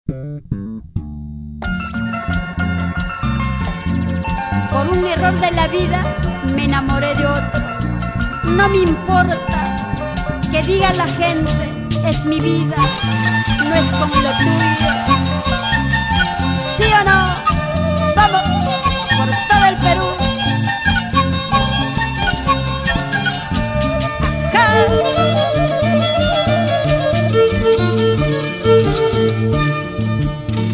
Por un error de la vida me enamoré de otro. No me importa que diga la gente, es mi vida, no es como lo tuyo. ¿Sí o no? Vamos por todo el Perú. Acá.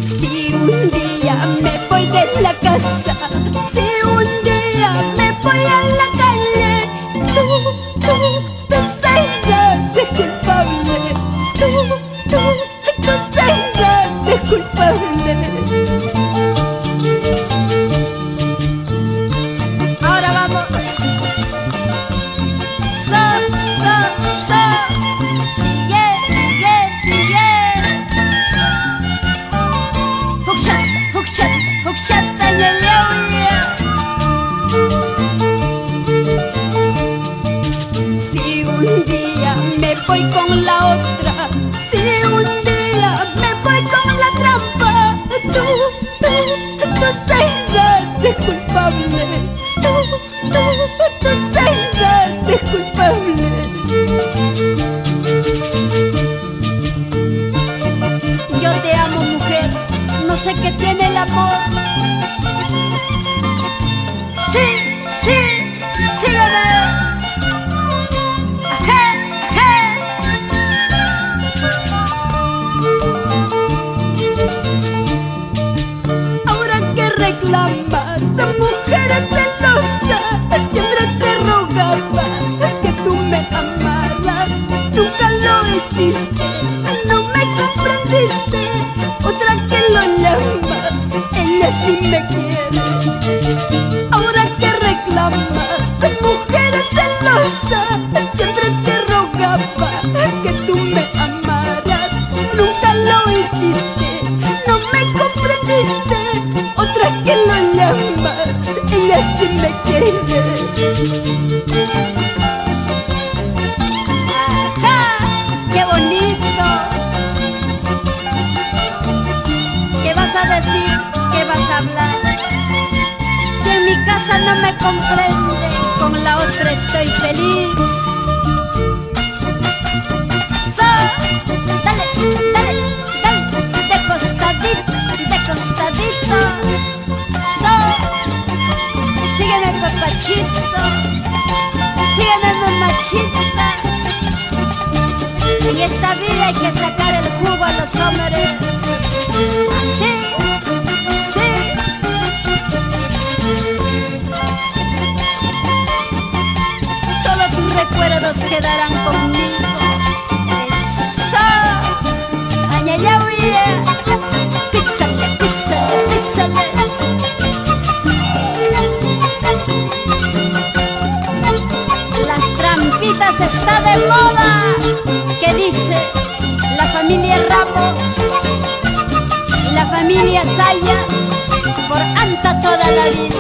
Si un día me voy de la casa, si un día me voy a la calle, tú serás de culpable, tú serás de culpable. Ahora vamos. Sigue, sigue, sigue. Hookshot, si un día me voy con la otra, si un día me voy con la trampa, tú serás de culpable, tú serás de culpable. Yo te amo, mujer, no sé qué tiene el amor. Sí, sígueme. Ajá, ajá. Ahora que reclamas, mujer celosa, siempre te rogaba que tú me amaras, nunca lo hiciste, no me comprendiste. Otra que lo llamas, ella sí me quiere. Ahora que reclamas, mujer celosa, siempre te rogaba que tú me amaras, nunca lo hiciste, no me comprendiste. Otra que lo llamas, ella sí me quiere. ¡Ajá! ¡Qué bonito! ¿Qué vas a decir? ¿Qué vas a hablar? Si en mi casa no me comprende, con la otra estoy feliz. Dale, dale, dale, de costadito, sígueme papachito, sígueme mamachita. En esta vida hay que sacar el jugo a los hombres. Así. Solo tus recuerdos quedarán conmigo. Eso. Añayauye. Písale, písale, písale. Las trampitas está de moda. Que dice la familia Ramos y la familia Sayas por anta toda la vida.